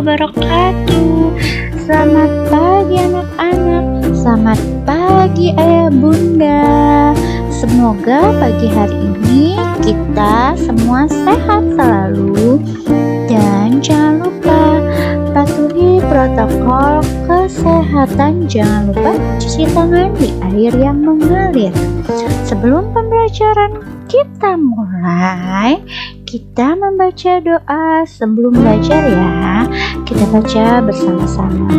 wabarakatuh. Selamat pagi anak-anak, selamat pagi ayah bunda. Semoga pagi hari ini kita semua sehat selalu. Dan jangan lupa patuhi protokol kesehatan. Jangan lupa cuci tangan di air yang mengalir. Sebelum pembelajaran kita mulai, kita membaca doa sebelum belajar ya. Kita baca bersama-sama.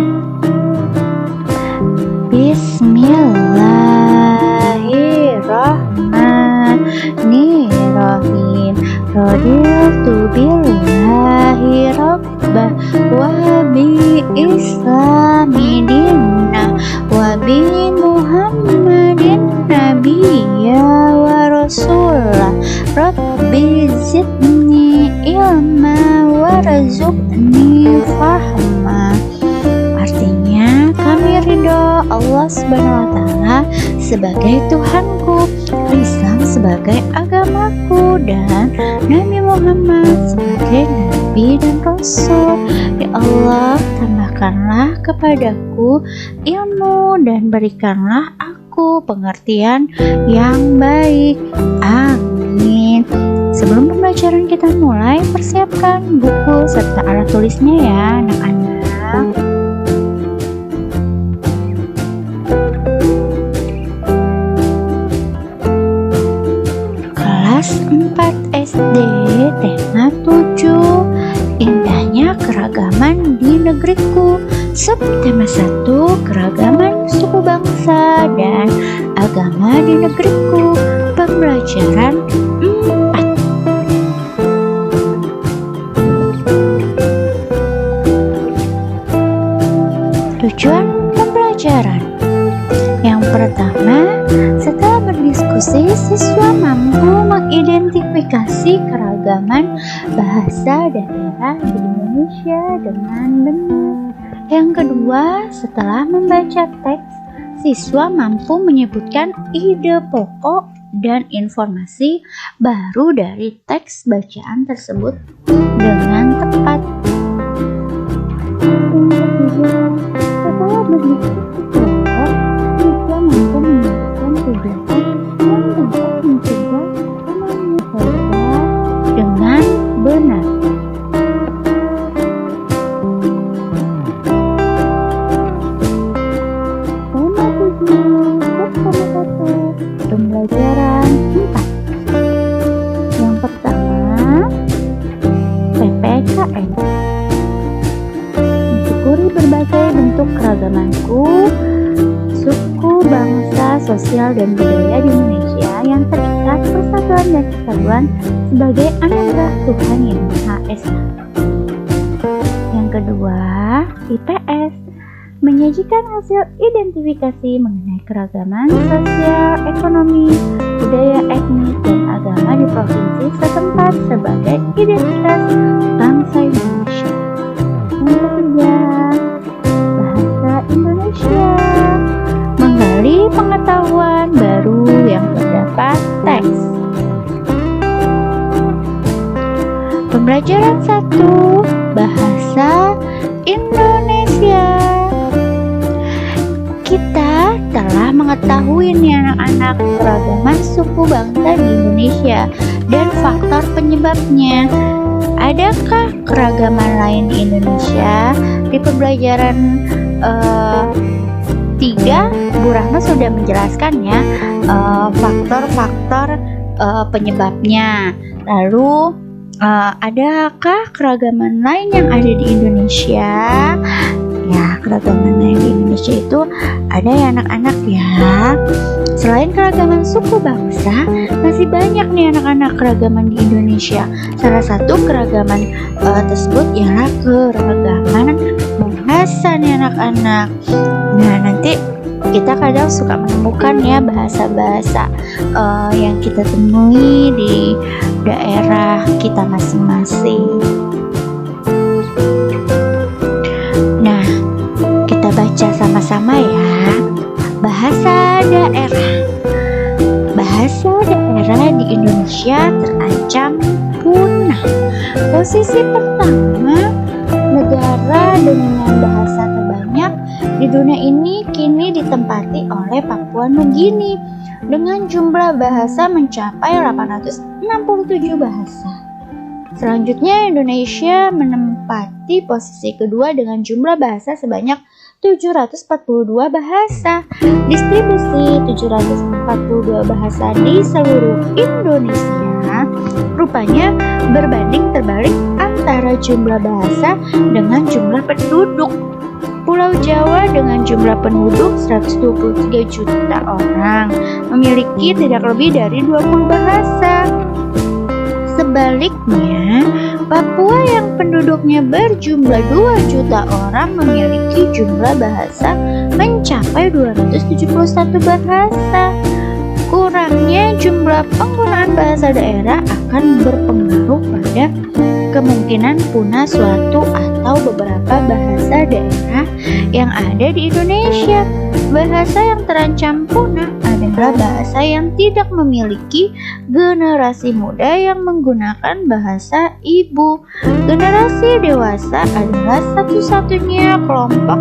Bismillahirrahmanirrahim. Raditu billahi rabbah wa bi islami dinna wa bi muhammadin nabiyya wa rasulah. Rabbi zidni ilma warzuqni fahma. Artinya, kami ridho Allah Subhanahu wa Ta'ala sebagai Tuhanku, Islam sebagai agamaku, dan Nabi Muhammad sebagai Nabi dan Rasul. Ya Allah, tambahkanlah kepadaku ilmu dan berikanlah aku pengertian yang baik. Amin. Sebelum pembelajaran kita mulai, persiapkan buku serta alat tulisnya ya anak-anak. Kelas 4 SD, tema 7, indahnya keragaman di negeriku. Subtema 1, keragaman suku bangsa dan agama di negeriku. Pembelajaran 4. Tujuan pembelajaran. Yang pertama, setelah berdiskusi, siswa mampu mengidentifikasi keragaman bahasa daerah di Indonesia dengan benar. Yang kedua, setelah membaca teks, siswa mampu menyebutkan ide pokok dan informasi baru dari teks bacaan tersebut dengan tepat. Setelah berdiskusi kelompok, siswa mampu melakukan kegiatan yang dapat mencegah menyelesaikan dengan benar. Tema 7, pembelajaran 4. Yang pertama, PPKN. Mensyukuri berbagai bentuk keragamanku, suku, bangsa, sosial, dan budaya di Indonesia yang terikat persatuan dan kesatuan sebagai anugerah Tuhan Yang Maha Esa. Yang kedua, IPS. Menyajikan hasil identifikasi mengenai keragaman sosial, ekonomi, budaya, etnis, dan agama di provinsi setempat sebagai identitas bangsa Indonesia. Yang ketiga, bahasa Indonesia. Menggali pengetahuan baru yang terdapat teks. Pembelajaran 1, bahasa Indonesia. Kita telah mengetahui nih anak-anak keragaman suku bangsa di Indonesia dan faktor penyebabnya. Adakah keragaman lain di Indonesia? Di pembelajaran 3, Bu Rahma sudah menjelaskan ya faktor-faktor penyebabnya. Lalu adakah keragaman lain yang ada di Indonesia? Ya, keragaman lain di Indonesia itu ada ya anak-anak ya. Selain keragaman suku bangsa, masih banyak nih anak-anak keragaman di Indonesia. Salah satu keragaman tersebut ialah keragaman bahasa nih anak-anak. Nah, nanti kita kadang suka menemukan ya bahasa-bahasa yang kita temui di daerah kita masing-masing. Nah, kita baca sama-sama ya. Bahasa daerah. Bahasa daerah di Indonesia terancam punah. Posisi pertama, negara dunia ini kini ditempati oleh Papua Nugini dengan jumlah bahasa mencapai 867 bahasa. Selanjutnya Indonesia menempati posisi kedua dengan jumlah bahasa sebanyak 742 bahasa. Distribusi 742 bahasa di seluruh Indonesia rupanya berbanding terbalik antara jumlah bahasa dengan jumlah penduduk. Pulau Jawa dengan jumlah penduduk 123 juta orang memiliki tidak lebih dari 20 bahasa. Sebaliknya, Papua yang penduduknya berjumlah 2 juta orang memiliki jumlah bahasa mencapai 271 bahasa. Kurangnya jumlah penggunaan bahasa daerah akan berpengaruh pada kemungkinan punah suatu atau beberapa bahasa daerah yang ada di Indonesia. Bahasa yang terancam punah adalah bahasa yang tidak memiliki generasi muda yang menggunakan bahasa ibu. Generasi dewasa adalah satu-satunya kelompok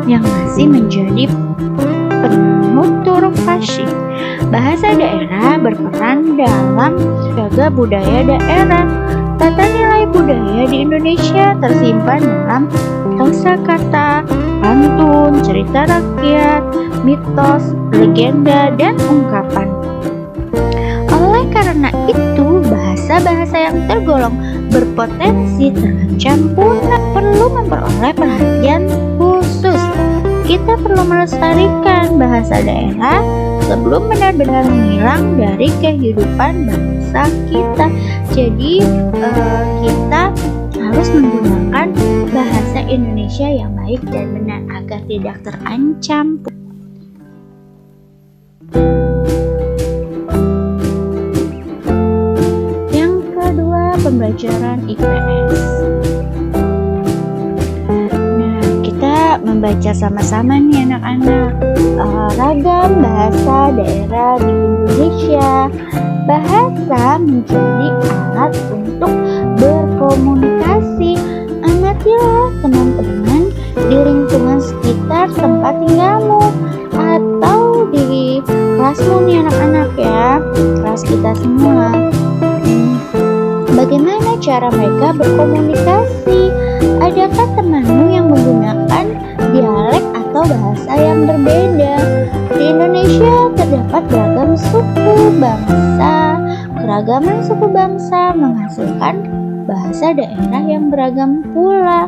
yang masih menjadi penutur fasih. Bahasa daerah berperan dalam menjaga budaya daerah. Tata nilai budaya di Indonesia tersimpan dalam kosakata, pantun, cerita rakyat, mitos, legenda, dan ungkapan. Oleh karena itu, bahasa-bahasa yang tergolong berpotensi terancam punah perlu memperoleh perhatian khusus. Kita perlu melestarikan bahasa daerah sebelum benar-benar menghilang dari kehidupan bangsa kita. Jadi kita harus menggunakan bahasa Indonesia yang baik dan benar agar tidak terancam. Yang kedua, pembelajaran IPS. Nah, kita membaca sama-sama nih anak-anak ragam bahasa daerah di Indonesia. Bahasa menjadi alat untuk berkomunikasi. Amatilah teman-teman di lingkungan sekitar tempat tinggalmu atau di kelasmu nih anak-anak ya, kelas kita semua. Bagaimana cara mereka berkomunikasi? Adakah temanmu yang menggunakan dialek atau bahasa yang berbeda? Di Indonesia terdapat beragam suku bangsa. Keragaman suku bangsa menghasilkan bahasa daerah yang beragam pula.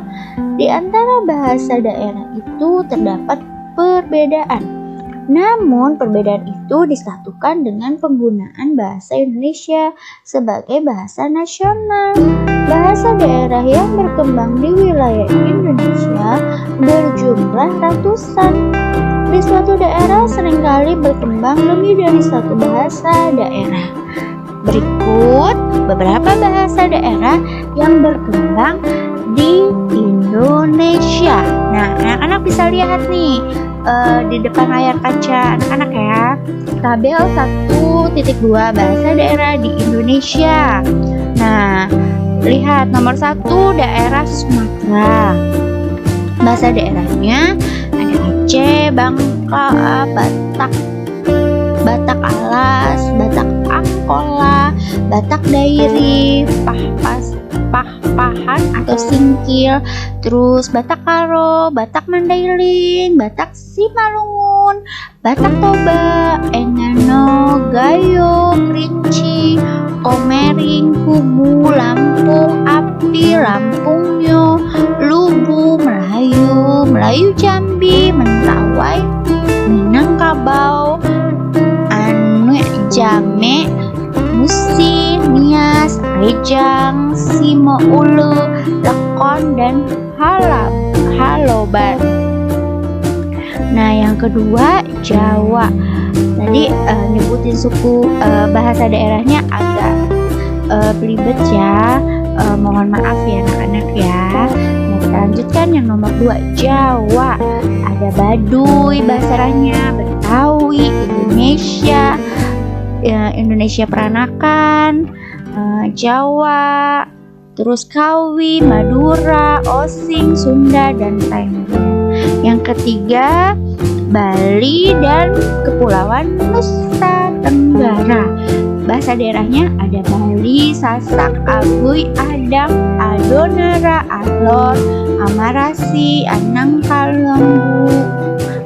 Di antara bahasa daerah itu terdapat perbedaan. Namun perbedaan itu disatukan dengan penggunaan bahasa Indonesia sebagai bahasa nasional. Bahasa daerah yang berkembang di wilayah Indonesia berjumlah ratusan. Di suatu daerah seringkali berkembang lebih dari satu bahasa daerah. Berikut beberapa bahasa daerah yang berkembang di Indonesia. Nah, anak-anak bisa lihat nih di depan layar kaca anak-anak ya. Tabel 1.2 bahasa daerah di Indonesia. Nah, lihat nomor 1 daerah Sumatera. Bahasa daerahnya ada Aceh, Bangka, Batak Alas, Batak Angkola, Batak Dairi, Pahpahan atau Singkil, terus Batak Karo, Batak Mandailing, Batak Simalungun, Batak Toba, Engano, Gayo, Kerinci, Komering, Kubu, Lampung, Api, Lampungyo, Lubu, Melayu Jambi, Mentawai, Minangkabau, Jame, Musi, Nias, Rejang, Simo Ulu, Lekon, dan Haloban. Nah, yang kedua Jawa. Tadi nyebutin suku bahasa daerahnya agak belibet ya. Mohon maaf ya anak-anak ya. Nah, kita lanjutkan yang nomor 2 Jawa. Ada Baduy bahasa daerahnya, Betawi, Indonesia, Indonesia Peranakan, Jawa, terus Kawi, Madura, Osing, Sunda, dan Tengger. Yang ketiga, Bali dan Kepulauan Nusa Tenggara. Bahasa daerahnya ada Bali, Sasak, Aguy, Adang, Adonara, Alor, Amarasi, Anangkalembu,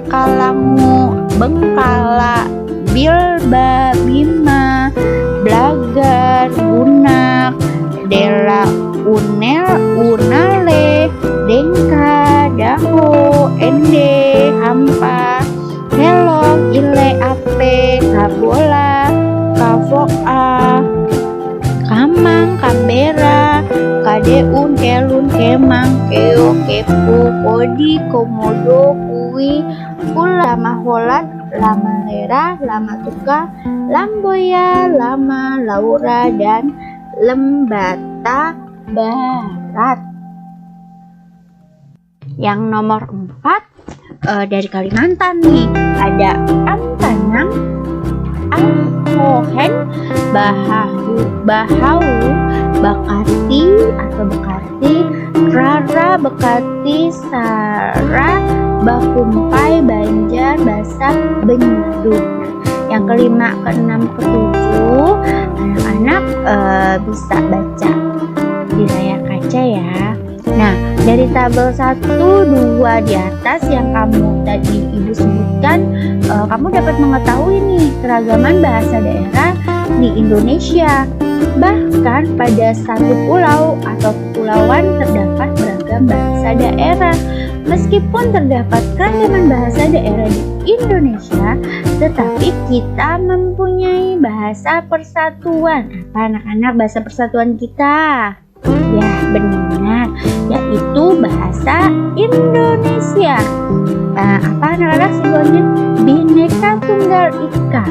Kalangu, Bengkala, Bilba, Bima, Blagar, Bunak, Dela, Unel, Unale, Dengka, Daho, Ende, Hampa, Helok, Ile, Ape, Kabola, Kavoa, Kamang, Kambera, Kadeun, Kelun, Kemang, Keo, Kepu, Kodi, Komodo, Kui, Kula, Maholat, Lama Lera, Lama Tuka, Lamboya, Lama, Laura, dan Lembata Barat. Yang nomor 4 dari Kalimantan nih, ada Amtanang, Amhohen, Bahau, Bakati atau Bekati, Rara, Bekati, Sara, Bakumpai, Banjar, Basak, Benyaduk. Yang kelima, keenam, ketujuh, anak-anak bisa baca di layar kaca ya. Nah, dari tabel 1, 2 di atas yang kamu tadi Ibu sebutkan, kamu dapat mengetahui nih keragaman bahasa daerah di Indonesia. Bahkan pada satu pulau atau kepulauan terdapat beragam bahasa daerah. Meskipun terdapat keragaman bahasa daerah di Indonesia, tetapi kita mempunyai bahasa persatuan. Apa anak-anak bahasa persatuan kita? Ya, benar, yaitu bahasa Indonesia. Nah, apa anak-anak simbolnya? Bhinneka Tunggal Ika.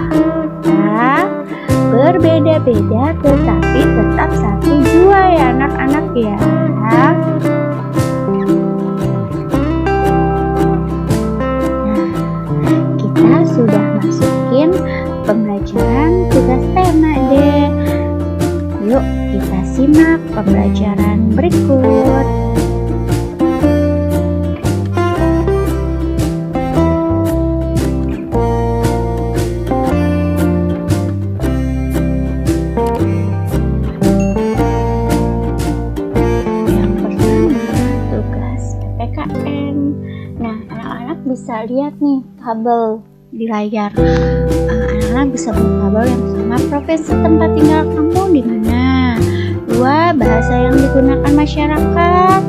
Nah, berbeda-beda tetapi tetap satu jua ya anak-anak ya. Nah, kita sudah masukin pembelajaran tugas tema deh. Yuk kita simak pembelajaran berikut. Bisa lihat nih tabel di layar. Anak-anak bisa buat tabel yang sama. Provinsi tempat tinggal kamu di mana? 2. Bahasa yang digunakan masyarakat.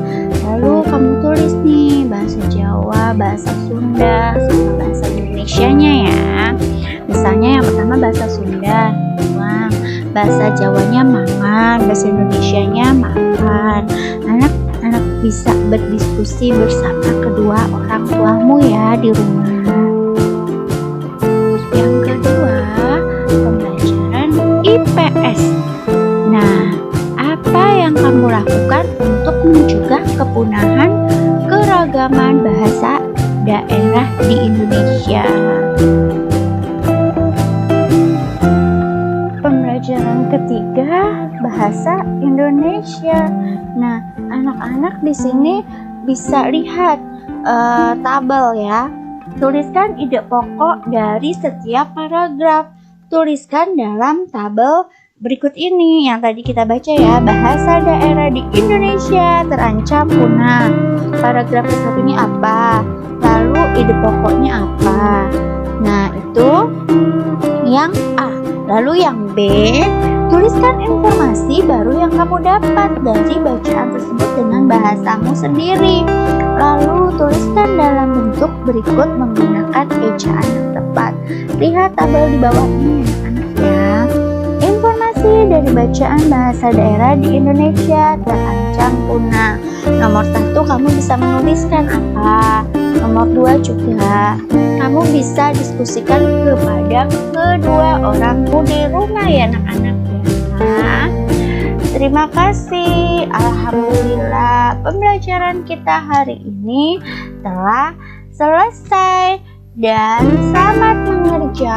Lalu kamu tulis nih bahasa Jawa, bahasa Sunda, sama bahasa Indonesianya ya. Misalnya yang pertama bahasa Sunda, Bang. Bahasa Jawanya mangan, bahasa Indonesianya makan. Anak bisa berdiskusi bersama kedua orang tuamu ya di rumah. Yang kedua, pembelajaran IPS. Nah, apa yang kamu lakukan untuk mencegah kepunahan keragaman bahasa daerah di Indonesia? Pembelajaran ketiga, bahasa Indonesia. Nah, anak-anak di sini bisa lihat tabel ya. Tuliskan ide pokok dari setiap paragraf. Tuliskan dalam tabel berikut ini yang tadi kita baca ya. Bahasa daerah di Indonesia terancam punah. Paragraf satunya apa? Lalu ide pokoknya apa? Nah, itu yang A. Lalu yang B, tuliskan informasi baru yang kamu dapat dari bacaan tersebut dengan bahasamu sendiri. Lalu tuliskan dalam bentuk berikut menggunakan ejaan yang tepat. Lihat tabel di bawah ini anak-anak ya. Informasi dari bacaan bahasa daerah di Indonesia terancam punah. Nomor 1 kamu bisa menuliskan apa? Nomor 2 juga kamu bisa diskusikan kepada kedua orangmu di rumah ya anak-anak ya. Terima kasih. Alhamdulillah pembelajaran kita hari ini telah selesai dan selamat mengerjakan